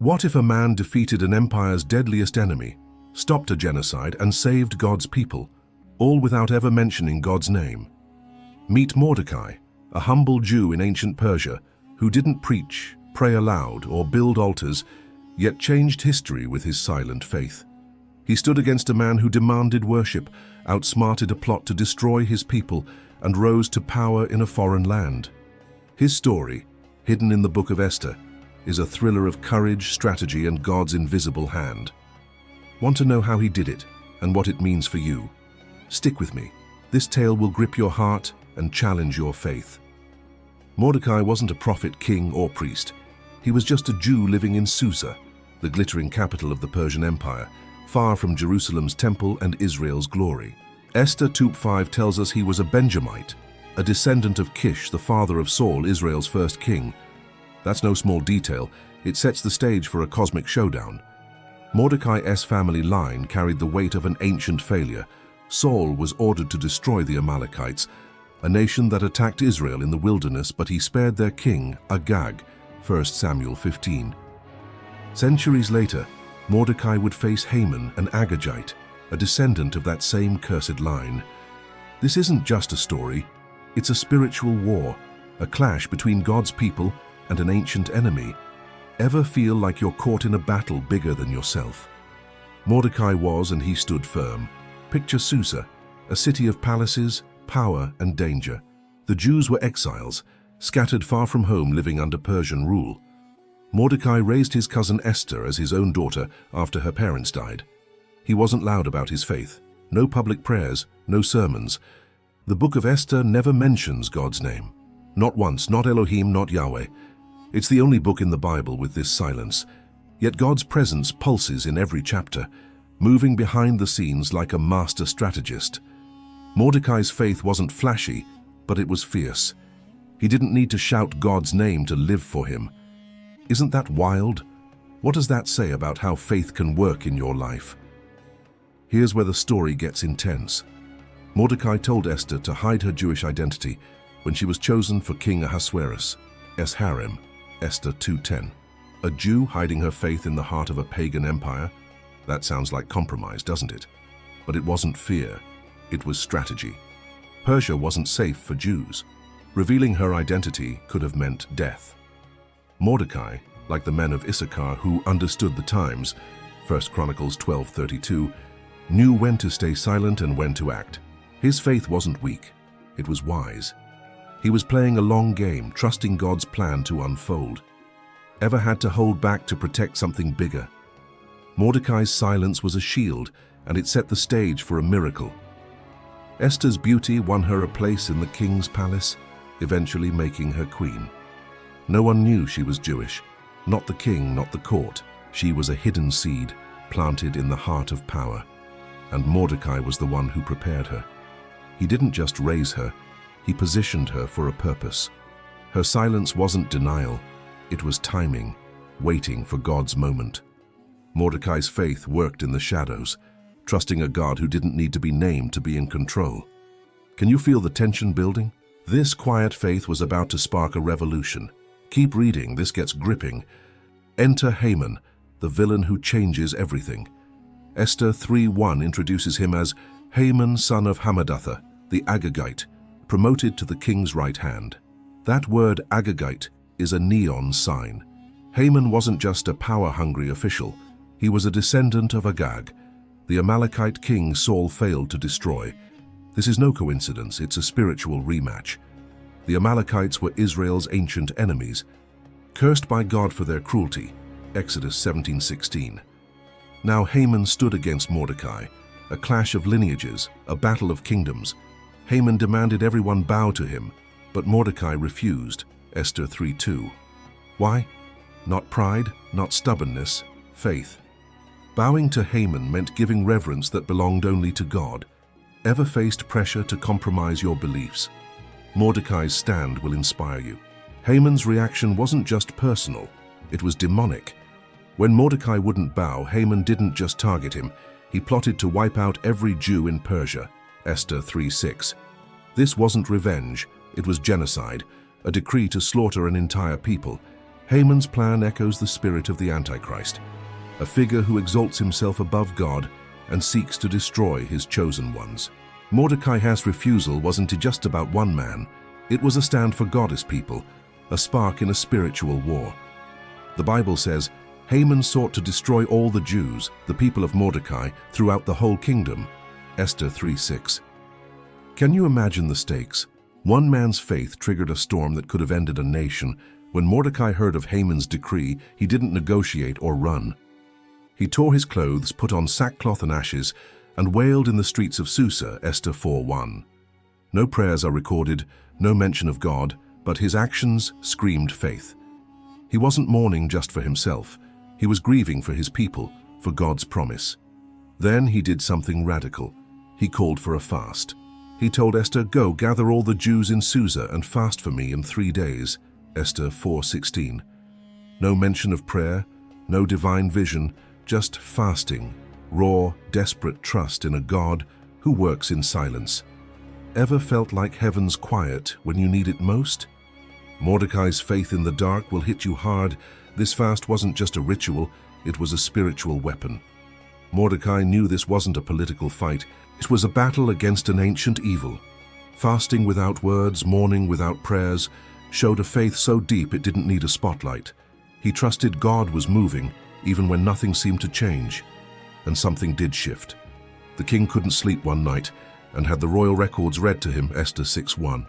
What if a man defeated an empire's deadliest enemy, stopped a genocide, and saved God's people, all without ever mentioning God's name? Meet Mordecai, a humble Jew in ancient Persia who didn't preach, pray aloud, or build altars, yet changed history with his silent faith. He stood against a man who demanded worship, outsmarted a plot to destroy his people, and rose to power in a foreign land. His story, hidden in the Book of Esther, is a thriller of courage, strategy, and God's invisible hand. Want to know how he did it and what it means for you? Stick with me. This tale will grip your heart and challenge your faith. Mordecai wasn't a prophet, king, or priest. He was just a Jew living in Susa, the glittering capital of the Persian Empire, far from Jerusalem's temple and Israel's glory. Esther 2:5 tells us he was a Benjamite, a descendant of Kish, the father of Saul, Israel's first king. That's no small detail. It sets the stage for a cosmic showdown. Mordecai's family line carried the weight of an ancient failure. Saul was ordered to destroy the Amalekites, a nation that attacked Israel in the wilderness, but he spared their king, Agag, 1 Samuel 15. Centuries later, Mordecai would face Haman, an Agagite, a descendant of that same cursed line. This isn't just a story, it's a spiritual war, a clash between God's people and an ancient enemy. Ever feel like you're caught in a battle bigger than yourself? Mordecai was, and he stood firm. Picture Susa, a city of palaces, power, and danger. The Jews were exiles, scattered far from home, living under Persian rule. Mordecai raised his cousin Esther as his own daughter after her parents died. He wasn't loud about his faith. No public prayers, no sermons. The Book of Esther never mentions God's name. Not once, not Elohim, not Yahweh. It's the only book in the Bible with this silence. Yet God's presence pulses in every chapter, moving behind the scenes like a master strategist. Mordecai's faith wasn't flashy, but it was fierce. He didn't need to shout God's name to live for him. Isn't that wild? What does that say about how faith can work in your life? Here's where the story gets intense. Mordecai told Esther to hide her Jewish identity when she was chosen for King Ahasuerus' harem, Esther 2:10. A Jew hiding her faith in the heart of a pagan empire? That sounds like compromise, doesn't it? But it wasn't fear, it was strategy. Persia wasn't safe for Jews. Revealing her identity could have meant death. Mordecai, like the men of Issachar who understood the times, 1 Chronicles 12:32, knew when to stay silent and when to act. His faith wasn't weak, it was wise. He was playing a long game, trusting God's plan to unfold. Ever had to hold back to protect something bigger? Mordecai's silence was a shield, and it set the stage for a miracle. Esther's beauty won her a place in the king's palace, eventually making her queen. No one knew she was Jewish. Not the king, not the court. She was a hidden seed, planted in the heart of power. And Mordecai was the one who prepared her. He didn't just raise her, he positioned her for a purpose. Her silence wasn't denial, it was timing, waiting for God's moment. Mordecai's faith worked in the shadows, trusting a God who didn't need to be named to be in control. Can you feel the tension building? This quiet faith was about to spark a revolution. Keep reading, this gets gripping. Enter Haman, the villain who changes everything. Esther 3:1 introduces him as Haman, son of Hammedatha, the Agagite, promoted to the king's right hand. That word Agagite is a neon sign. Haman wasn't just a power-hungry official. He was a descendant of Agag, the Amalekite king Saul failed to destroy. This is no coincidence, it's a spiritual rematch. The Amalekites were Israel's ancient enemies, cursed by God for their cruelty, Exodus 17:16. Now Haman stood against Mordecai, a clash of lineages, a battle of kingdoms. Haman demanded everyone bow to him, but Mordecai refused, Esther 3:2. Why? Not pride, not stubbornness, faith. Bowing to Haman meant giving reverence that belonged only to God. Ever faced pressure to compromise your beliefs? Mordecai's stand will inspire you. Haman's reaction wasn't just personal, it was demonic. When Mordecai wouldn't bow, Haman didn't just target him, he plotted to wipe out every Jew in Persia, Esther 3:6. This wasn't revenge, it was genocide, a decree to slaughter an entire people. Haman's plan echoes the spirit of the Antichrist, a figure who exalts himself above God and seeks to destroy his chosen ones. Mordecai's refusal wasn't just about one man, it was a stand for God's people, a spark in a spiritual war. The Bible says, Haman sought to destroy all the Jews, the people of Mordecai, throughout the whole kingdom. Esther 3:6. Can you imagine the stakes? One man's faith triggered a storm that could have ended a nation. When Mordecai heard of Haman's decree, he didn't negotiate or run. He tore his clothes, put on sackcloth and ashes, and wailed in the streets of Susa, Esther 4:1. No prayers are recorded, no mention of God, but his actions screamed faith. He wasn't mourning just for himself. He was grieving for his people, for God's promise. Then he did something radical. He called for a fast. He told Esther, "Go, gather all the Jews in Susa and fast for me in 3 days." Esther 4:16. No mention of prayer, no divine vision, just fasting, raw, desperate trust in a God who works in silence. Ever felt like heaven's quiet when you need it most? Mordecai's faith in the dark will hit you hard. This fast wasn't just a ritual, it was a spiritual weapon. Mordecai knew this wasn't a political fight, it was a battle against an ancient evil. Fasting without words, mourning without prayers, showed a faith so deep it didn't need a spotlight. He trusted God was moving, even when nothing seemed to change. And something did shift. The king couldn't sleep one night, and had the royal records read to him, Esther 6:1.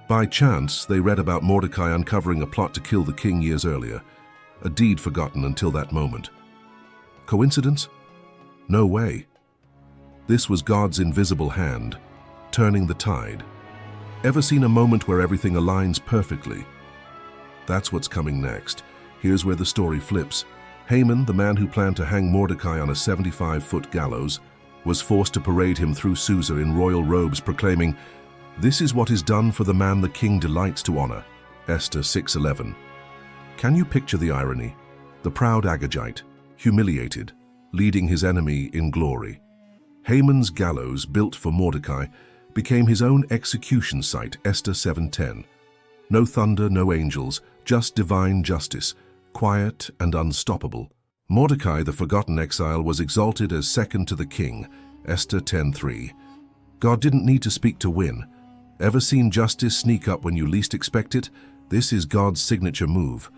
By chance, they read about Mordecai uncovering a plot to kill the king years earlier, a deed forgotten until that moment. Coincidence? No way. This was God's invisible hand, turning the tide. Ever seen a moment where everything aligns perfectly? That's what's coming next. Here's where the story flips. Haman, the man who planned to hang Mordecai on a 75-foot gallows, was forced to parade him through Susa in royal robes, proclaiming, "This is what is done for the man the king delights to honor." Esther 6:11. Can you picture the irony? The proud Agagite, humiliated, leading his enemy in glory. Haman's gallows, built for Mordecai, became his own execution site, Esther 7:10. No thunder, no angels, just divine justice, quiet and unstoppable. Mordecai, the forgotten exile, was exalted as second to the king, Esther 10:3. God didn't need to speak to win. Ever seen justice sneak up when you least expect it? This is God's signature move.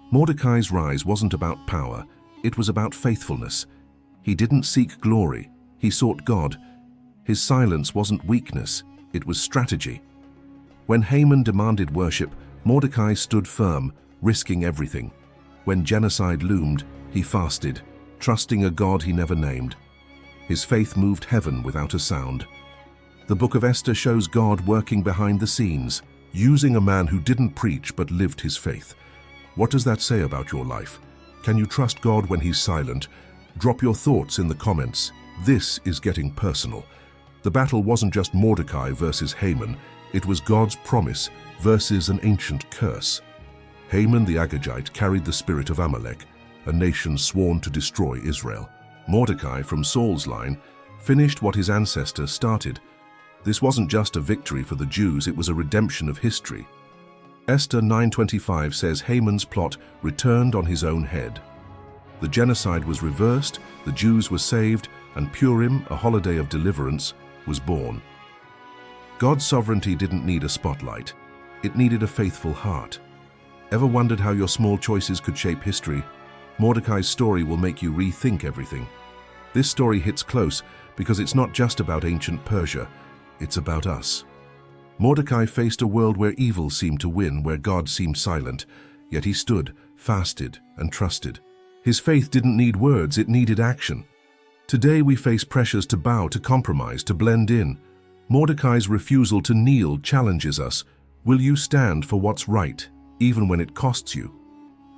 Mordecai's rise wasn't about power, it was about faithfulness. He didn't seek glory, he sought God. His silence wasn't weakness, it was strategy. When Haman demanded worship, Mordecai stood firm, risking everything. When genocide loomed, he fasted, trusting a God he never named. His faith moved heaven without a sound. The Book of Esther shows God working behind the scenes, using a man who didn't preach but lived his faith. What does that say about your life? Can you trust God when he's silent? Drop your thoughts in the comments. This is getting personal. The battle wasn't just Mordecai versus Haman, it was God's promise versus an ancient curse. Haman the Agagite carried the spirit of Amalek, a nation sworn to destroy Israel. Mordecai, from Saul's line, finished what his ancestors started. This wasn't just a victory for the Jews, it was a redemption of history. Esther 9:25 says Haman's plot returned on his own head. The genocide was reversed, the Jews were saved, and Purim, a holiday of deliverance, was born. God's sovereignty didn't need a spotlight. It needed a faithful heart. Ever wondered how your small choices could shape history? Mordecai's story will make you rethink everything. This story hits close because it's not just about ancient Persia, it's about us. Mordecai faced a world where evil seemed to win, where God seemed silent, yet he stood, fasted, and trusted. His faith didn't need words, it needed action. Today we face pressures to bow, to compromise, to blend in. Mordecai's refusal to kneel challenges us. Will you stand for what's right, even when it costs you?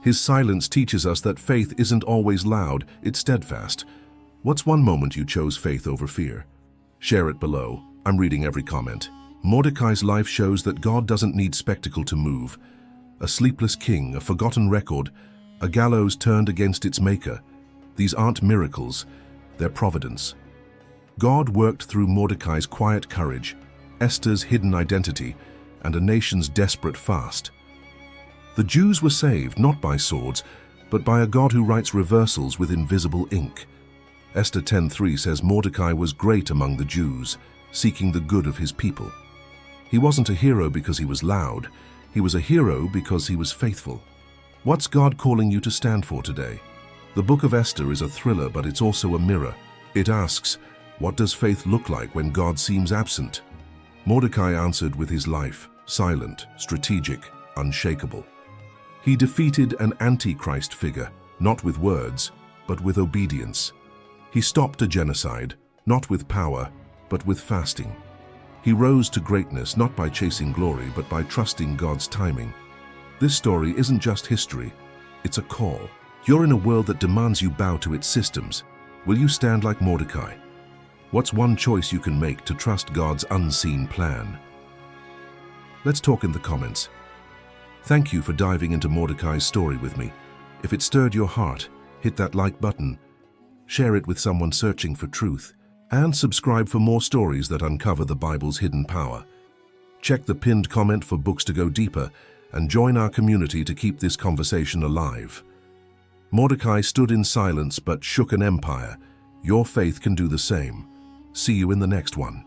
His silence teaches us that faith isn't always loud, it's steadfast. What's one moment you chose faith over fear? Share it below. I'm reading every comment. Mordecai's life shows that God doesn't need spectacle to move. A sleepless king, a forgotten record, a gallows turned against its maker. These aren't miracles, they're providence. God worked through Mordecai's quiet courage, Esther's hidden identity, and a nation's desperate fast. The Jews were saved not by swords, but by a God who writes reversals with invisible ink. Esther 10:3 says Mordecai was great among the Jews, seeking the good of his people. He wasn't a hero because he was loud. He was a hero because he was faithful. What's God calling you to stand for today? The Book of Esther is a thriller, but it's also a mirror. It asks, what does faith look like when God seems absent? Mordecai answered with his life, silent, strategic, unshakable. He defeated an Antichrist figure, not with words, but with obedience. He stopped a genocide, not with power, but with fasting. He rose to greatness not by chasing glory, but by trusting God's timing. This story isn't just history, it's a call. You're in a world that demands you bow to its systems. Will you stand like Mordecai? What's one choice you can make to trust God's unseen plan? Let's talk in the comments. Thank you for diving into Mordecai's story with me. If it stirred your heart, hit that like button, share it with someone searching for truth, and subscribe for more stories that uncover the Bible's hidden power. Check the pinned comment for books to go deeper, and join our community to keep this conversation alive. Mordecai stood in silence but shook an empire. Your faith can do the same. See you in the next one.